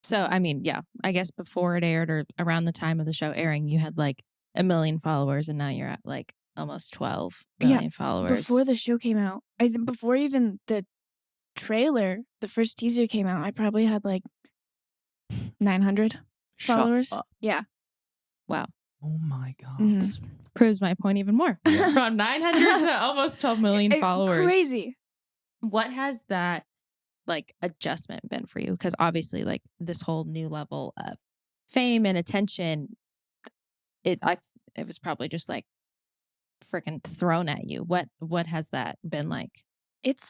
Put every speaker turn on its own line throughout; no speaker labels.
So, I mean, yeah, I guess before it aired or around the time of the show airing, you had like 1 million followers and now you're at like almost 12 million followers.
Before the show came out, I think before even the trailer, the first teaser came out, I probably had like 900 followers.
Shut up.
Yeah.
Wow.
Oh my God.
Mhm.
This proves my point even more. From 900 to almost 12 million followers.
Crazy.
What has that like adjustment been for you? Because obviously like this whole new level of fame and attention, it was probably just like freaking thrown at you. What has that been like?
It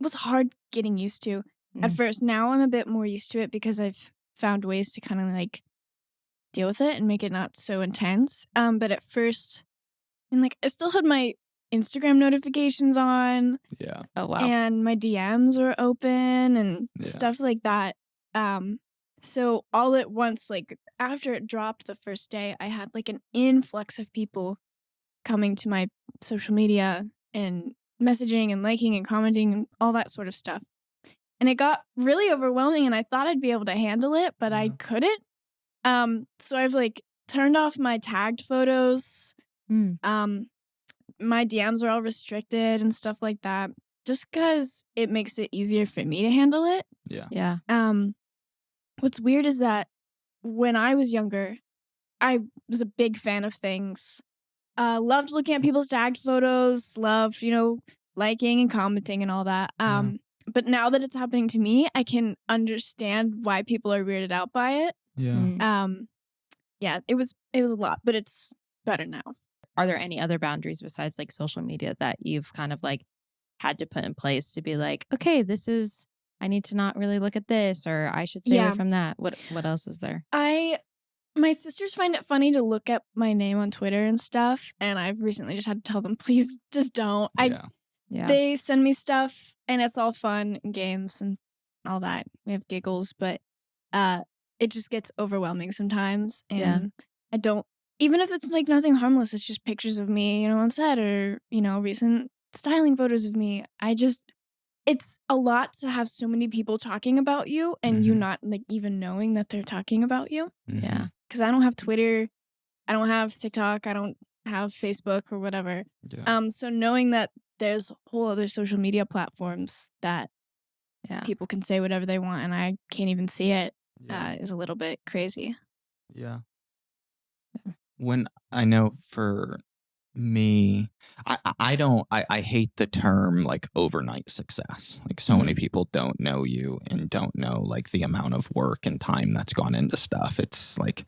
was hard getting used to at first. Now I'm a bit more used to it because I've found ways to kind of like deal with it and make it not so intense. But at first, and like I still had my Instagram notifications on.
Yeah.
Oh wow.
And my DMs were open and stuff like that. So all at once, like after it dropped the first day, I had like an influx of people coming to my social media and messaging and liking and commenting and all that sort of stuff. And it got really overwhelming and I thought I'd be able to handle it, but I couldn't. So I've like turned off my tagged photos. My DMs are all restricted and stuff like that, just because it makes it easier for me to handle it.
Yeah.
What's weird is that when I was younger, I was a big fan of things. Loved looking at people's tagged photos, loved, liking and commenting and all that. But now that it's happening to me, I can understand why people are weirded out by it. Yeah, it was a lot, but it's better now.
Are there any other boundaries besides like social media that you've kind of like had to put in place to be like, okay, I need to not really look at this, or I should stay away from that? What else is there?
My sisters find it funny to look at my name on Twitter and stuff, and I've recently just had to tell them, please just don't. They send me stuff, and it's all fun and games and all that. We have giggles, but it just gets overwhelming sometimes, and I don't. Even if it's like nothing harmless, it's just pictures of me, on set or, recent styling photos of me. It's a lot to have so many people talking about you and you not like even knowing that they're talking about you.
Yeah.
Because I don't have Twitter. I don't have TikTok. I don't have Facebook or whatever.
Yeah.
So knowing that there's whole other social media platforms that people can say whatever they want and I can't even see it is a little bit crazy.
Yeah. When I know for me, I hate the term like overnight success. Like so many people don't know you and don't know like the amount of work and time that's gone into stuff. It's like,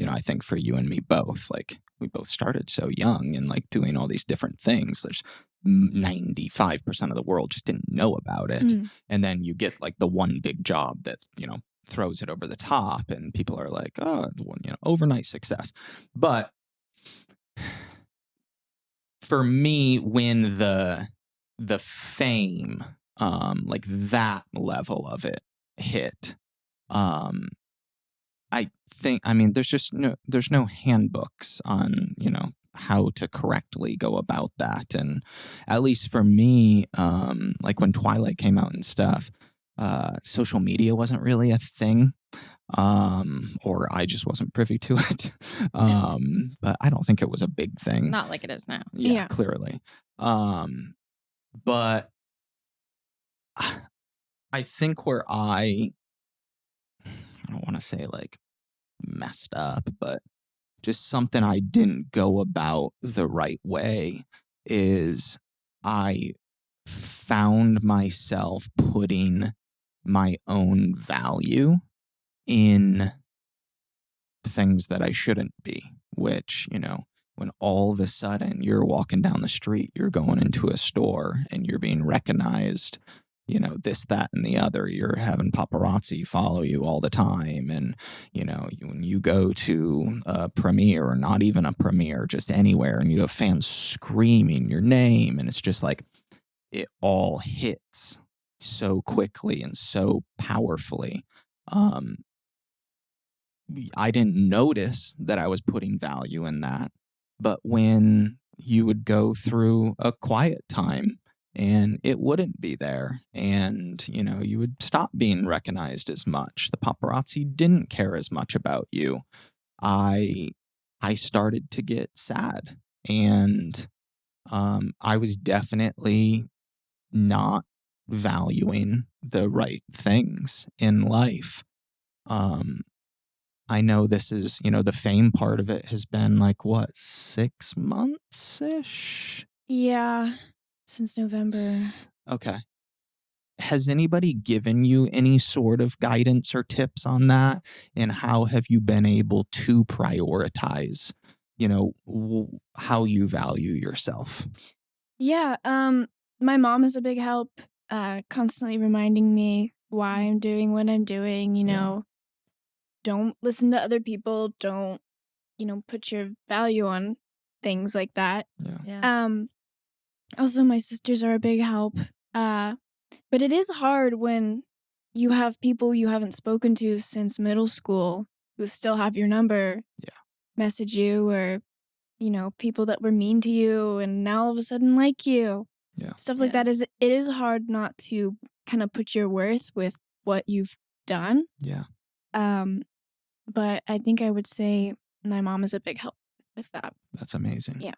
I think for you and me both, like we both started so young and like doing all these different things. There's 95% of the world just didn't know about it. And then you get like the one big job that, throws it over the top and people are like, oh, overnight success. But for me, when the fame, like that level of it hit, I think, there's no handbooks on, how to correctly go about that. And at least for me, like when Twilight came out and stuff, social media wasn't really a thing, or I just wasn't privy to it. But I don't think it was a big thing.
Not like it is now.
Yeah.
Clearly. But I think where I don't want to say like messed up, but just something I didn't go about the right way is I found myself putting my own value in things that I shouldn't be, which, when all of a sudden you're walking down the street, you're going into a store and you're being recognized, this, that, and the other, you're having paparazzi follow you all the time. And, when you go to a premiere or not even a premiere, just anywhere, and you have fans screaming your name, and it's just like, it all hits so quickly and so powerfully. I didn't notice that I was putting value in that. But when you would go through a quiet time and it wouldn't be there. And, you would stop being recognized as much. The paparazzi didn't care as much about you. I started to get sad, and I was definitely not valuing the right things in life. I know this is, the fame part of it has been like, what, 6 months-ish?
Yeah, since November.
Okay. Has anybody given you any sort of guidance or tips on that? And how have you been able to prioritize, how you value yourself?
Yeah, my mom is a big help, constantly reminding me why I'm doing what I'm doing, don't listen to other people, don't, put your value on things like that.
Yeah.
Also my sisters are a big help. But it is hard when you have people you haven't spoken to since middle school who still have your number, message you, or people that were mean to you and now all of a sudden like you. Stuff like that it is hard not to kind of put your worth with what you've done. But I think I would say my mom is a big help with that.
That's amazing.
Yeah.